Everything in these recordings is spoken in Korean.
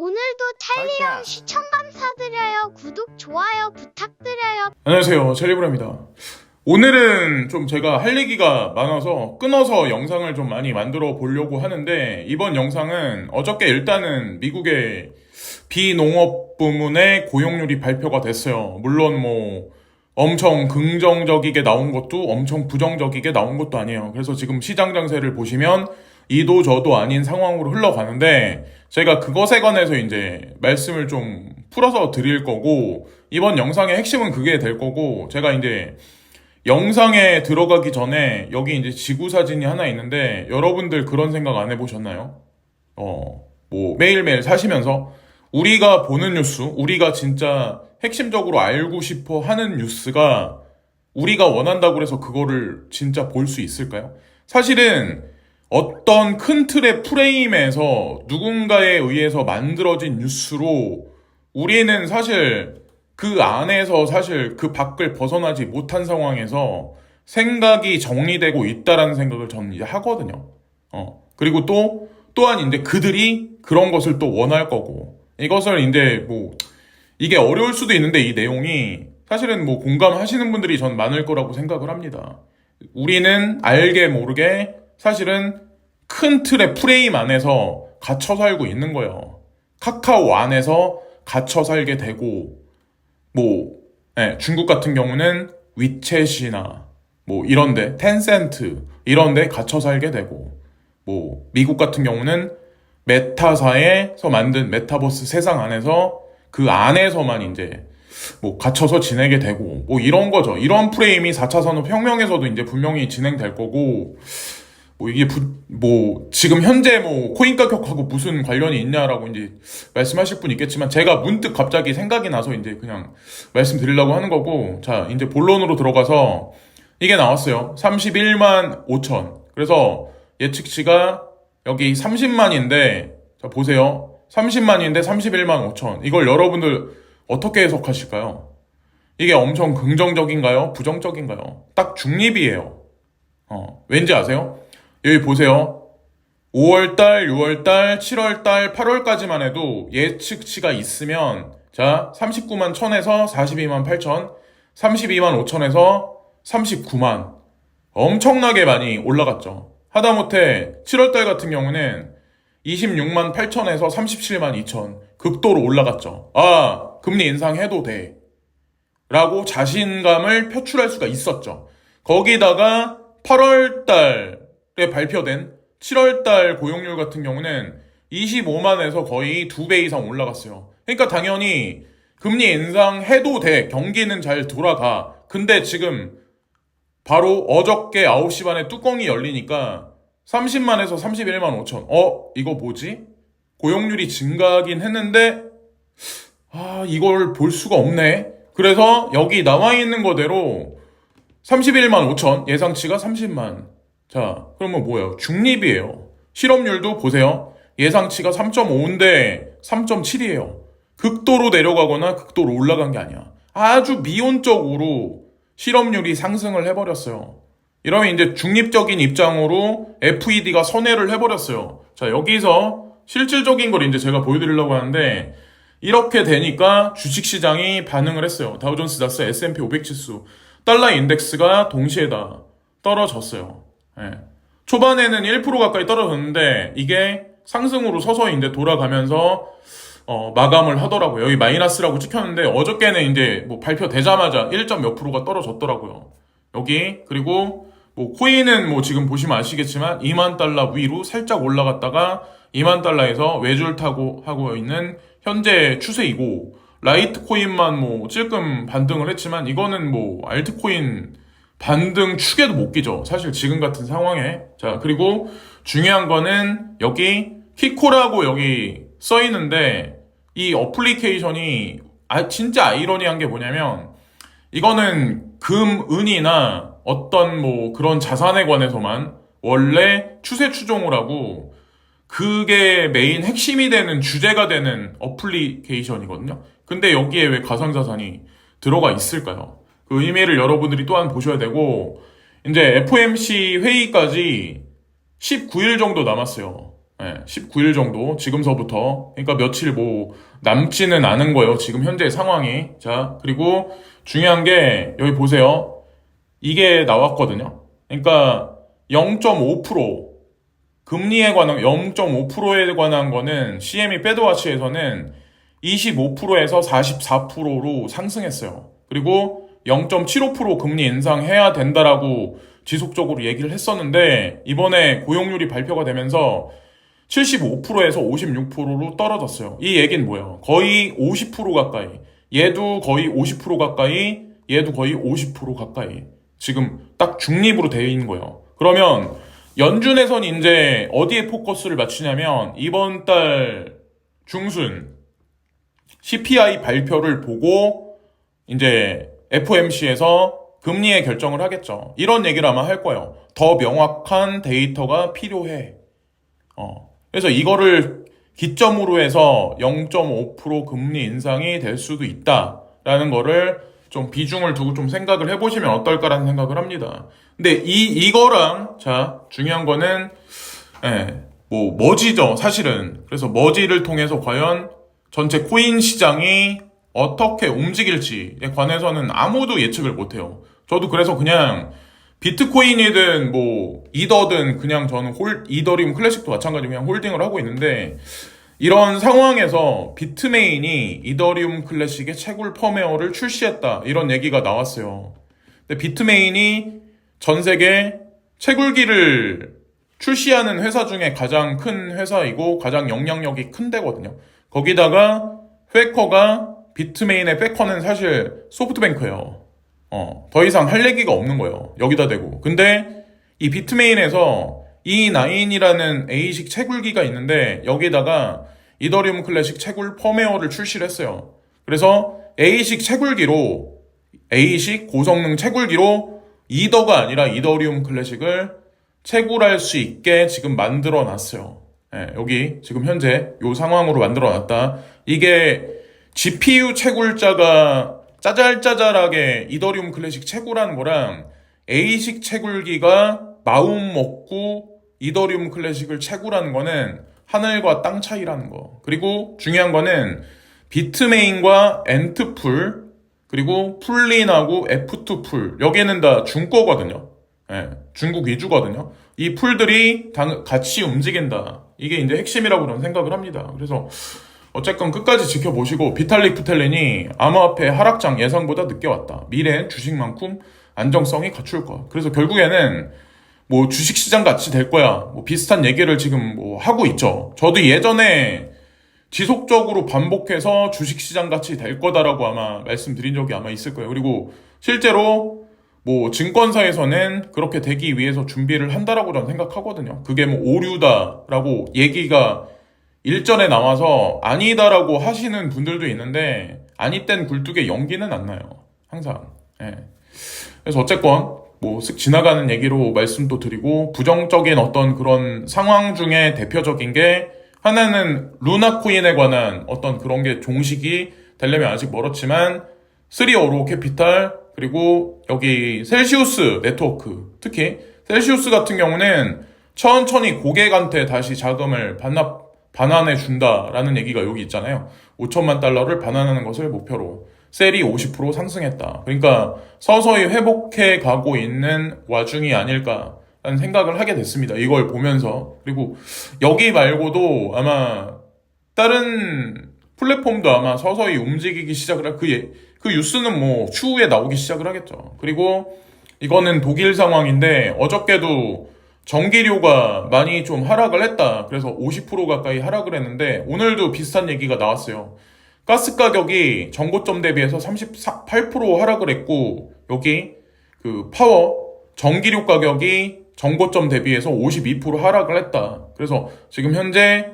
오늘도 찰리형 시청 감사드려요. 구독, 좋아요 부탁드려요. 안녕하세요, 찰리브라입니다. 오늘은 좀 제가 할 얘기가 많아서 끊어서 영상을 좀 많이 만들어 보려고 하는데, 이번 영상은 어저께 일단은 미국의 비농업 부문의 고용률이 발표가 됐어요. 물론 뭐 엄청 긍정적이게 나온 것도 엄청 부정적이게 나온 것도 아니에요. 그래서 지금 시장 장세를 보시면 이도 저도 아닌 상황으로 흘러가는데, 제가 그것에 관해서 이제 말씀을 좀 풀어서 드릴 거고, 이번 영상의 핵심은 그게 될 거고, 제가 이제 영상에 들어가기 전에 여기 이제 지구 사진이 하나 있는데, 여러분들 그런 생각 안 해보셨나요? 뭐 매일매일 사시면서 우리가 보는 뉴스, 우리가 진짜 핵심적으로 알고 싶어 하는 뉴스가 우리가 원한다고 해서 그거를 진짜 볼 수 있을까요? 사실은 어떤 큰 틀의 프레임에서 누군가에 의해서 만들어진 뉴스로 우리는 사실 그 안에서 사실 그 밖을 벗어나지 못한 상황에서 생각이 정리되고 있다라는 생각을 저는 이제 하거든요. 그리고 또한 이제 그들이 그런 것을 또 원할 거고, 이것을 이제 뭐 이게 어려울 수도 있는데, 이 내용이 사실은 뭐 공감하시는 분들이 전 많을 거라고 생각을 합니다. 우리는 알게 모르게 사실은 큰 틀의 프레임 안에서 갇혀 살고 있는 거예요. 카카오 안에서 갇혀 살게 되고, 중국 같은 경우는 위챗이나 뭐 이런데, 텐센트 이런데 갇혀 살게 되고, 미국 같은 경우는 메타사에서 만든 메타버스 세상 안에서 그 안에서만 이제 갇혀서 지내게 되고, 이런 거죠. 이런 프레임이 4차 산업혁명에서도 이제 분명히 진행될 거고, 이게 지금 현재 코인 가격하고 무슨 관련이 있냐라고 이제 말씀하실 분 있겠지만, 제가 문득 갑자기 생각이 나서 이제 그냥 말씀드리려고 하는 거고, 자, 이제 본론으로 들어가서 이게 나왔어요. 31만 5천. 그래서 예측치가 여기 30만인데, 자, 보세요. 30만인데 31만 5천. 이걸 여러분들 어떻게 해석하실까요? 이게 엄청 긍정적인가요? 부정적인가요? 딱 중립이에요. 왠지 아세요? 여기 보세요. 5월달, 6월달, 7월달, 8월까지만 해도 예측치가 있으면, 자, 39만 1천에서 42만 8천, 32만 5천에서 39만. 엄청나게 많이 올라갔죠. 하다못해 7월달 같은 경우는 26만 8천에서 37만 2천. 극도로 올라갔죠. 아, 금리 인상해도 돼. 라고 자신감을 표출할 수가 있었죠. 거기다가 8월달에 발표된 7월달 고용률 같은 경우는 25만에서 거의 2배 이상 올라갔어요. 그러니까 당연히 금리 인상해도 돼. 경기는 잘 돌아가. 근데 지금 바로 어저께 9시 반에 뚜껑이 열리니까 30만에서 31만 5천. 이거 뭐지? 고용률이 증가하긴 했는데, 이걸 볼 수가 없네. 그래서 여기 나와 있는 거대로 31만 5천, 예상치가 30만. 자, 그러면 뭐예요? 중립이에요. 실업률도 보세요. 예상치가 3.5인데 3.7이에요. 극도로 내려가거나 극도로 올라간 게 아니야. 아주 미온적으로 실업률이 상승을 해버렸어요. 이러면 이제 중립적인 입장으로 FED가 선회를 해버렸어요. 자, 여기서 실질적인 걸 이제 제가 보여드리려고 하는데, 이렇게 되니까 주식시장이 반응을 했어요. 다우존스, 자스, S&P 500 지수, 달러 인덱스가 동시에 다 떨어졌어요. 초반에는 1% 가까이 떨어졌는데, 이게 상승으로 서서히 이제 돌아가면서 마감을 하더라고요. 여기 마이너스라고 찍혔는데, 어저께는 이제 발표되자마자 1점 몇 프로가 떨어졌더라고요. 여기. 그리고 코인은 지금 보시면 아시겠지만 2만 달러 위로 살짝 올라갔다가 2만 달러에서 외줄 타고 하고 있는 현재 추세이고, 라이트 코인만 찔끔 반등을 했지만, 이거는 알트코인 반등 축에도 못 끼죠. 사실 지금 같은 상황에. 자, 그리고 중요한 거는 여기 키코라고 여기 써 있는데, 이 어플리케이션이 진짜 아이러니한 게 뭐냐면, 이거는 금, 은이나 어떤 그런 자산에 관해서만 원래 추세 추종을 하고, 그게 메인 핵심이 되는 주제가 되는 어플리케이션이거든요. 근데 여기에 왜 가상자산이 들어가 있을까요? 그 의미를 여러분들이 또한 보셔야 되고, 이제 FOMC 회의까지 19일 정도 남았어요. 19일 정도 지금서부터. 그러니까 며칠 뭐 남지는 않은 거예요. 지금 현재 상황이. 자, 그리고 중요한 게 여기 보세요. 이게 나왔거든요. 그러니까 0.5% 금리에 관한 0.5%에 관한 거는 CME 패드워치에서는 25%에서 44%로 상승했어요. 그리고 0.75% 금리 인상해야 된다라고 지속적으로 얘기를 했었는데 이번에 고용률이 발표가 되면서 75%에서 56%로 떨어졌어요. 이 얘기는 뭐예요? 거의 50% 가까이. 얘도 거의 50% 가까이, 얘도 거의 50% 가까이. 지금 딱 중립으로 되어 있는 거예요. 그러면 연준에선 이제 어디에 포커스를 맞추냐면 이번 달 중순 CPI 발표를 보고 이제 FOMC에서 금리의 결정을 하겠죠. 이런 얘기를 아마 할 거예요. 더 명확한 데이터가 필요해. 그래서 이거를 기점으로 해서 0.5% 금리 인상이 될 수도 있다라는 거를 좀 비중을 두고 좀 생각을 해보시면 어떨까라는 생각을 합니다. 근데 이거랑, 자, 중요한 거는, 머지죠, 사실은. 그래서 머지를 통해서 과연 전체 코인 시장이 어떻게 움직일지에 관해서는 아무도 예측을 못해요. 저도 그래서 그냥 비트코인이든 뭐 이더든 그냥 저는 이더리움 클래식도 마찬가지로 그냥 홀딩을 하고 있는데 이런 상황에서 비트메인이 이더리움 클래식의 채굴 펌웨어를 출시했다 이런 얘기가 나왔어요. 근데 비트메인이 전 세계 채굴기를 출시하는 회사 중에 가장 큰 회사이고 가장 영향력이 큰 데거든요. 거기다가 패커가 비트메인의 패커는 사실 소프트뱅크예요. 더 이상 할 얘기가 없는 거예요. 여기다 대고. 근데 이 비트메인에서 E9이라는 A식 채굴기가 있는데 여기다가 이더리움 클래식 채굴 펌웨어를 출시를 했어요. 그래서 A식 고성능 채굴기로 이더가 아니라 이더리움 클래식을 채굴할 수 있게 지금 만들어 놨어요. 여기 지금 현재 이 상황으로 만들어 놨다. 이게 GPU 채굴자가 짜잘짜잘하게 이더리움 클래식 채굴하는 거랑 A식 채굴기가 마음 먹고 이더리움 클래식을 채굴하는 거는 하늘과 땅 차이라는 거. 그리고 중요한 거는 비트메인과 엔트풀 그리고 풀린하고 F2풀 여기는 다 중거거든요. 중국 위주거든요. 이 풀들이 같이 움직인다. 이게 이제 핵심이라고 저는 생각을 합니다. 그래서 어쨌건 끝까지 지켜보시고 비탈릭 부텔린이 암호화폐 하락장 예상보다 늦게 왔다. 미래엔 주식만큼 안정성이 갖출 것. 그래서 결국에는 뭐 주식시장 같이 될 거야. 뭐 비슷한 얘기를 지금 뭐 하고 있죠. 저도 예전에 지속적으로 반복해서 주식시장 같이 될 거다라고 아마 말씀드린 적이 아마 있을 거예요. 그리고 실제로 뭐 증권사에서는 그렇게 되기 위해서 준비를 한다라고 저는 생각하거든요. 그게 뭐 오류다라고 얘기가 일전에 나와서 아니다라고 하시는 분들도 있는데 아니땐 굴뚝에 연기는 안 나요. 항상. 그래서 어쨌건 뭐 쓱 지나가는 얘기로 말씀도 드리고 부정적인 어떤 그런 상황 중에 대표적인 게 하나는 루나코인에 관한 어떤 그런 게 종식이 되려면 아직 멀었지만 3어로 캐피탈 그리고 여기 셀시우스 네트워크 특히 셀시우스 같은 경우는 천천히 고객한테 다시 자금을 반환해 준다라는 얘기가 여기 있잖아요. 5천만 달러를 반환하는 것을 목표로 셀이 50% 상승했다. 그러니까 서서히 회복해 가고 있는 와중이 아닐까라는 생각을 하게 됐습니다. 이걸 보면서. 그리고 여기 말고도 아마 다른 플랫폼도 아마 서서히 움직이기 시작을 할 그 뉴스는 뭐 추후에 나오기 시작을 하겠죠. 그리고 이거는 독일 상황인데 어저께도 전기료가 많이 좀 하락을 했다. 그래서 50% 가까이 하락을 했는데 오늘도 비슷한 얘기가 나왔어요. 가스 가격이 전고점 대비해서 38% 하락을 했고 여기 그 전기료 가격이 전고점 대비해서 52% 하락을 했다. 그래서 지금 현재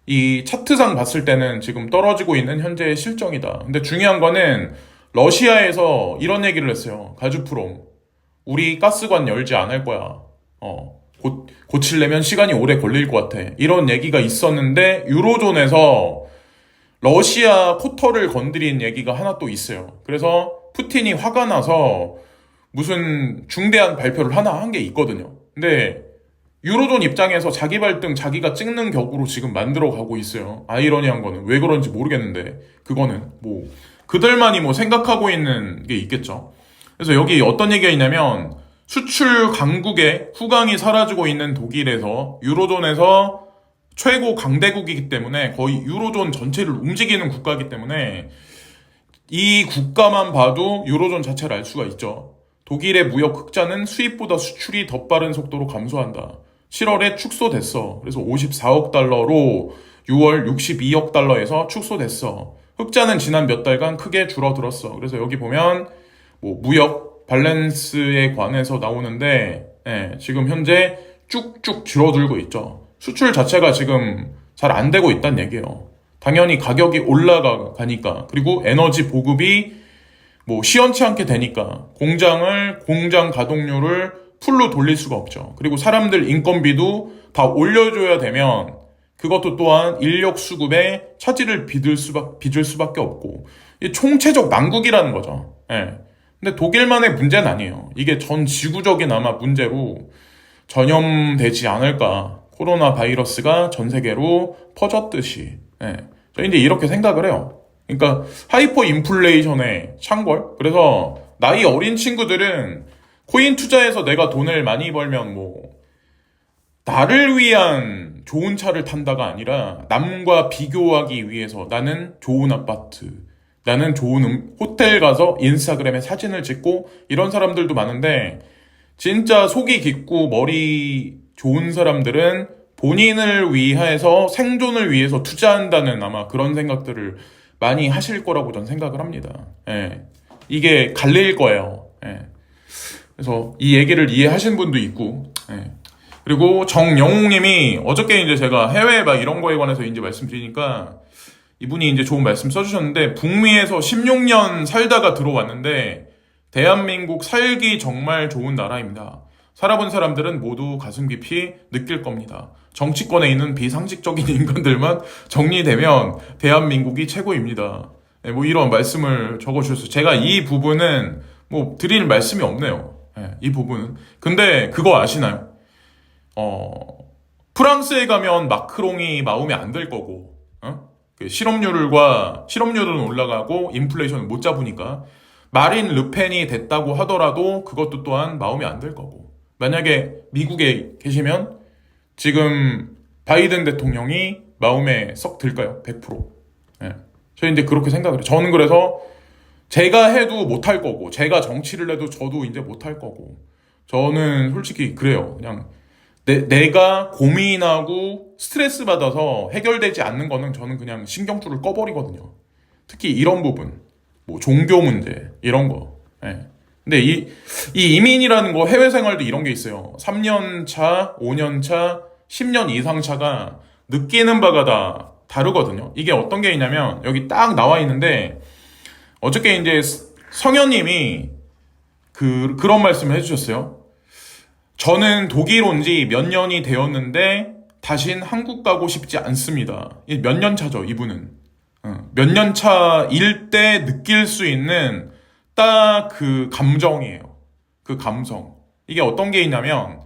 이 차트상 봤을 때는 지금 떨어지고 있는 현재의 실정이다. 근데 중요한 거는 러시아에서 이런 얘기를 했어요. 가즈프롬. 우리 가스관 열지 않을 거야. 고치려면 시간이 오래 걸릴 것 같아. 이런 얘기가 있었는데 유로존에서 러시아 쿼터를 건드린 얘기가 하나 또 있어요. 그래서 푸틴이 화가 나서 무슨 중대한 발표를 하나 한 게 있거든요. 근데 유로존 입장에서 자기 발등 자기가 찍는 격으로 지금 만들어 가고 있어요. 아이러니한 거는 왜 그런지 모르겠는데 그거는 뭐 그들만이 뭐 생각하고 있는 게 있겠죠. 그래서 여기 어떤 얘기가 있냐면 수출 강국의 후광이 사라지고 있는 독일에서 유로존에서 최고 강대국이기 때문에 거의 유로존 전체를 움직이는 국가이기 때문에 이 국가만 봐도 유로존 자체를 알 수가 있죠. 독일의 무역 흑자는 수입보다 수출이 더 빠른 속도로 감소한다. 7월에 축소됐어. 그래서 54억 달러로 6월 62억 달러에서 축소됐어. 흑자는 지난 몇 달간 크게 줄어들었어. 그래서 여기 보면 뭐 무역 밸런스에 관해서 나오는데 지금 현재 쭉쭉 줄어들고 있죠. 수출 자체가 지금 잘 안 되고 있다는 얘기예요. 당연히 가격이 올라가니까 그리고 에너지 보급이 뭐 시원치 않게 되니까 공장 가동률을 풀로 돌릴 수가 없죠. 그리고 사람들 인건비도 다 올려줘야 되면 그것도 또한 인력 수급에 차질을 빚을 수밖에 없고 이게 총체적 난국이라는 거죠. 근데 독일만의 문제는 아니에요. 이게 전 지구적인 아마 문제로 전염되지 않을까. 코로나 바이러스가 전 세계로 퍼졌듯이. 저 이제 이렇게 생각을 해요. 그러니까 하이퍼 인플레이션의 창궐. 그래서 나이 어린 친구들은 코인 투자해서 내가 돈을 많이 벌면 뭐 나를 위한 좋은 차를 탄다가 아니라 남과 비교하기 위해서 나는 좋은 아파트, 나는 좋은 호텔 가서 인스타그램에 사진을 찍고 이런 사람들도 많은데 진짜 속이 깊고 머리 좋은 사람들은 본인을 위해서 생존을 위해서 투자한다는 아마 그런 생각들을 많이 하실 거라고 전 생각을 합니다. 이게 갈릴 거예요. 그래서 이 얘기를 이해하신 분도 있고 그리고 정영웅님이 어저께 이제 제가 해외 막 이런 거에 관해서 이제 말씀드리니까 이분이 이제 좋은 말씀 써주셨는데 북미에서 16년 살다가 들어왔는데 대한민국 살기 정말 좋은 나라입니다. 살아본 사람들은 모두 가슴 깊이 느낄 겁니다. 정치권에 있는 비상식적인 인간들만 정리되면 대한민국이 최고입니다. 뭐 이런 말씀을 적어주셨어요. 제가 이 부분은 뭐 드릴 말씀이 없네요. 이 부분은. 근데 그거 아시나요? 프랑스에 가면 마크롱이 마음에 안 들 거고, 실업률은 올라가고 인플레이션을 못 잡으니까 마린 르펜이 됐다고 하더라도 그것도 또한 마음에 안 들 거고. 만약에 미국에 계시면 지금 바이든 대통령이 마음에 썩 들까요? 100%. 저는 이제 그렇게 생각을 해요. 저는 그래서 제가 해도 못할 거고, 제가 정치를 해도 저도 이제 못할 거고, 저는 솔직히 그래요. 그냥 내가 고민하고 스트레스 받아서 해결되지 않는 거는 저는 그냥 신경줄을 꺼버리거든요. 특히 이런 부분, 뭐 종교 문제 이런 거. 근데 이 이민이라는 거 해외 생활도 이런 게 있어요. 3년 차, 5년 차, 10년 이상 차가 느끼는 바가 다 다르거든요. 이게 어떤 게 있냐면 여기 딱 나와 있는데 어저께 이제 성현님이 그런 말씀을 해주셨어요. 저는 독일 온 지 몇 년이 되었는데 다신 한국 가고 싶지 않습니다. 몇 년 차죠, 이분은. 몇 년 차일 때 느낄 수 있는 딱 그 감정이에요. 그 감성. 이게 어떤 게 있냐면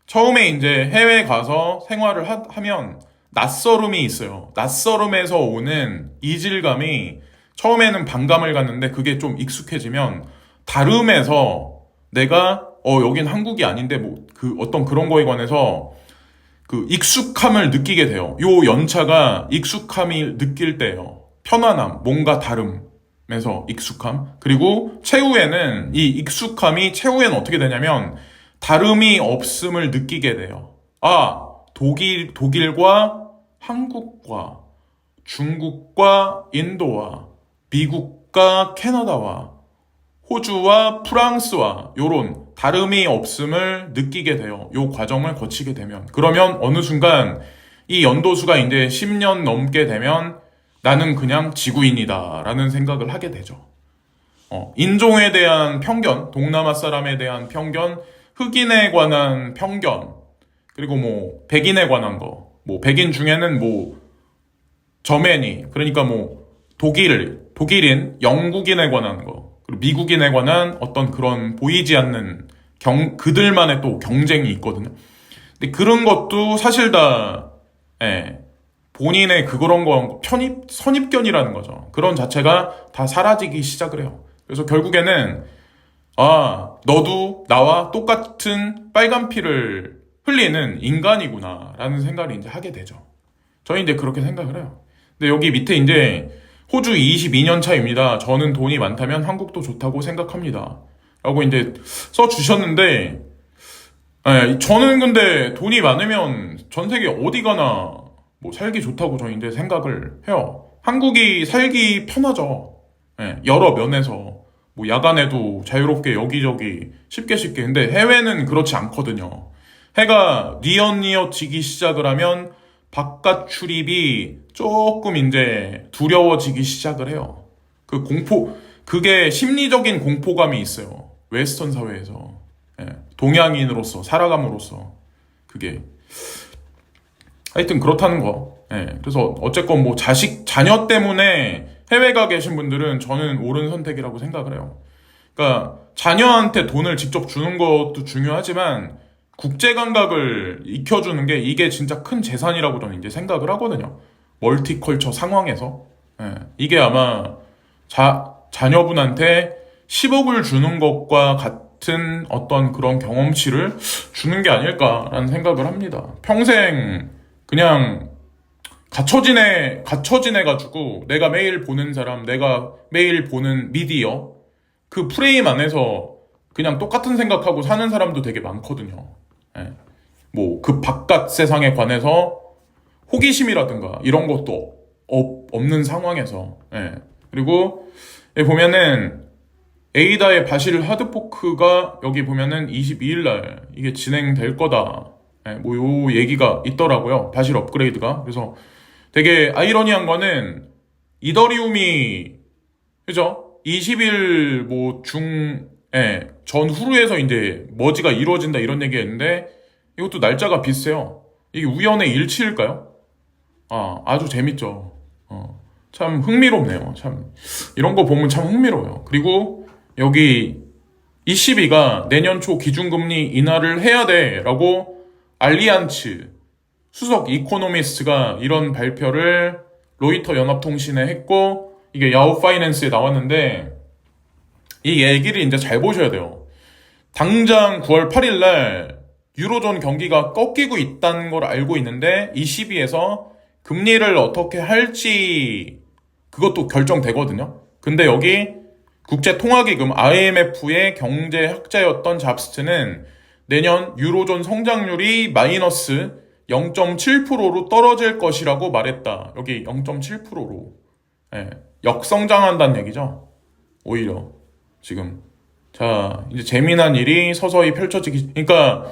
처음에 이제 해외 가서 생활을 하면 낯설음이 있어요. 낯설음에서 오는 이질감이 처음에는 반감을 갖는데 그게 좀 익숙해지면 다름에서 내가 여긴 한국이 아닌데 뭐 그 어떤 그런 거에 관해서 그 익숙함을 느끼게 돼요. 요 연차가 익숙함이 느낄 때예요. 편안함, 뭔가 다름에서 익숙함. 그리고 최후에는 이 익숙함이 최후에는 어떻게 되냐면 다름이 없음을 느끼게 돼요. 독일과 한국과 중국과 인도와 미국과 캐나다와 호주와 프랑스와 요런 다름이 없음을 느끼게 돼요. 요 과정을 거치게 되면. 그러면 어느 순간 이 연도수가 이제 10년 넘게 되면 나는 그냥 지구인이다 라는 생각을 하게 되죠. 인종에 대한 편견, 동남아 사람에 대한 편견, 흑인에 관한 편견, 그리고 뭐 백인에 관한 거, 뭐 백인 중에는 뭐 저맨이, 그러니까 뭐 독일인, 영국인에 관한 거, 그리고 미국인에 관한 어떤 그런 보이지 않는 그들만의 또 경쟁이 있거든요. 근데 그런 것도 사실 다 예, 본인의 그런 거 선입견이라는 거죠. 그런 자체가 다 사라지기 시작을 해요. 그래서 결국에는 너도 나와 똑같은 빨간 피를 흘리는 인간이구나라는 생각을 이제 하게 되죠. 저는 이제 그렇게 생각을 해요. 근데 여기 밑에 이제 호주 22년 차입니다. 저는 돈이 많다면 한국도 좋다고 생각합니다. 라고 이제 써주셨는데, 저는 근데 돈이 많으면 전 세계 어디 가나 뭐 살기 좋다고 저는 이제 생각을 해요. 한국이 살기 편하죠. 여러 면에서. 뭐 야간에도 자유롭게 여기저기 쉽게. 근데 해외는 그렇지 않거든요. 해가 뉘엿뉘엿 지기 시작을 하면 바깥 출입이 조금 이제 두려워지기 시작을 해요. 그게 심리적인 공포감이 있어요. 웨스턴 사회에서. 동양인으로서, 살아감으로써. 그게. 하여튼 그렇다는 거. 그래서 어쨌건 뭐 자녀 때문에 해외 가 계신 분들은 저는 옳은 선택이라고 생각을 해요. 그러니까 자녀한테 돈을 직접 주는 것도 중요하지만 국제 감각을 익혀주는 게 이게 진짜 큰 재산이라고 저는 이제 생각을 하거든요. 멀티컬처 상황에서. 이게 아마 자녀분한테 10억을 주는 것과 같은 어떤 그런 경험치를 주는 게 아닐까라는 생각을 합니다. 평생 그냥 갇혀지내가지고 내가 매일 보는 사람, 내가 매일 보는 미디어 그 프레임 안에서 그냥 똑같은 생각하고 사는 사람도 되게 많거든요. 뭐 그 바깥 세상에 관해서 호기심이라든가 이런 것도 없는 상황에서. 그리고 여기 보면은 에이다의 바실 하드포크가 여기 보면은 22일 날 이게 진행될 거다. 뭐 요 얘기가 있더라고요. 바실 업그레이드가. 그래서 되게 아이러니한 거는 이더리움이 그죠? 20일 뭐 전후루에서 이제 머지가 이루어진다 이런 얘기했는데 이것도 날짜가 비슷해요. 이게 우연의 일치일까요? 아주 재밌죠. 참 흥미롭네요. 참 이런 거 보면 참 흥미로워요. 그리고 여기 ECB가 내년 초 기준금리 인하를 해야 돼라고 알리안츠 수석 이코노미스트가 이런 발표를 로이터 연합통신에 했고 이게 야후 파이낸스에 나왔는데 이 얘기를 이제 잘 보셔야 돼요. 당장 9월 8일 날 유로존 경기가 꺾이고 있다는 걸 알고 있는데 ECB에서 금리를 어떻게 할지 그것도 결정되거든요. 근데 여기 국제통화기금 IMF의 경제학자였던 잡스트는 내년 유로존 성장률이 마이너스 0.7%로 떨어질 것이라고 말했다. 여기 0.7%로. 역성장한다는 얘기죠. 오히려 지금. 자, 이제 재미난 일이 서서히 펼쳐지기. 그러니까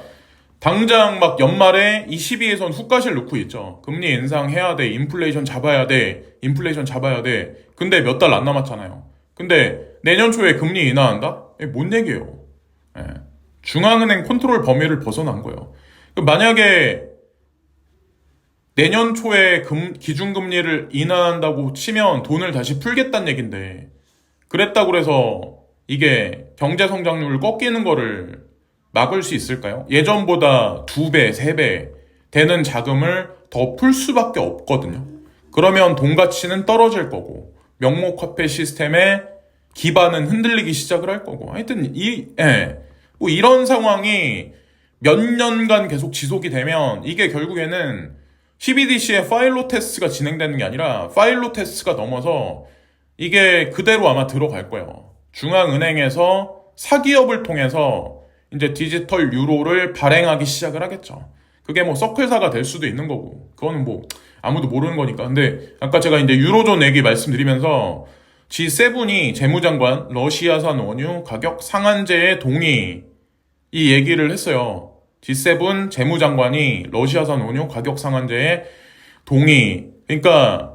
당장 막 연말에 22에선 훅가실 넣고 있죠. 금리 인상해야 돼. 인플레이션 잡아야 돼. 근데 몇 달 안 남았잖아요. 근데 내년 초에 금리 인하한다? 뭔 얘기예요? 중앙은행 컨트롤 범위를 벗어난 거예요. 만약에 내년 초에 기준금리를 인하한다고 치면 돈을 다시 풀겠다는 얘긴데 그랬다고 그래서 이게 경제성장률을 꺾이는 거를 막을 수 있을까요? 예전보다 2배, 3배 되는 자금을 더 풀 수밖에 없거든요. 그러면 돈 가치는 떨어질 거고 명목화폐 시스템의 기반은 흔들리기 시작을 할 거고 하여튼 뭐 이런 상황이 몇 년간 계속 지속이 되면 이게 결국에는 CBDC의 파일로 테스트가 진행되는 게 아니라 파일로 테스트가 넘어서 이게 그대로 아마 들어갈 거예요. 중앙은행에서 사기업을 통해서 이제 디지털 유로를 발행하기 시작을 하겠죠. 그게 뭐 서클사가 될 수도 있는 거고 그거는 뭐 아무도 모르는 거니까. 근데 아까 제가 이제 유로존 얘기 말씀드리면서 G7이 재무장관 러시아산 원유 가격 상한제에 동의 이 얘기를 했어요. G7 재무장관이 러시아산 원유 가격 상한제에 동의. 그러니까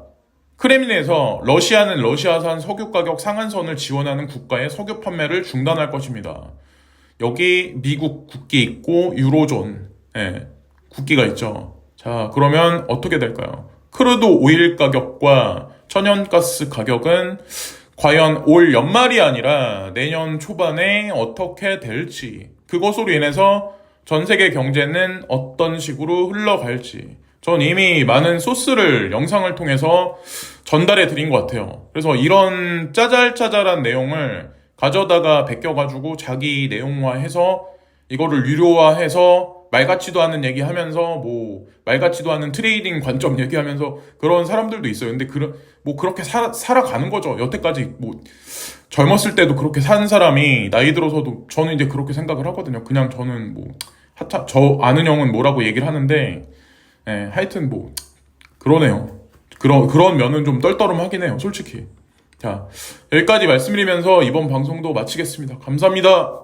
크렘린에서 러시아는 러시아산 석유 가격 상한선을 지원하는 국가의 석유 판매를 중단할 것입니다. 여기 미국 국기 있고 유로존 국기가 있죠. 자, 그러면 어떻게 될까요? 크루드 오일 가격과 천연가스 가격은 과연 올 연말이 아니라 내년 초반에 어떻게 될지 그것으로 인해서 전 세계 경제는 어떤 식으로 흘러갈지 전 이미 많은 소스를 영상을 통해서 전달해 드린 것 같아요. 그래서 이런 짜잘짜잘한 내용을 가져다가 베껴가지고 자기 내용화해서 이거를 유료화해서 말 같지도 않은 얘기하면서 뭐 말 같지도 않은 트레이딩 관점 얘기하면서 그런 사람들도 있어요. 근데 뭐 그렇게 살아가는 거죠. 여태까지 뭐 젊었을 때도 그렇게 산 사람이 나이 들어서도 저는 이제 그렇게 생각을 하거든요. 그냥 저는 뭐 저 아는 형은 뭐라고 얘기를 하는데 하여튼 뭐 그러네요. 그런 면은 좀 떨떠름하긴 해요. 솔직히. 자, 여기까지 말씀드리면서 이번 방송도 마치겠습니다. 감사합니다.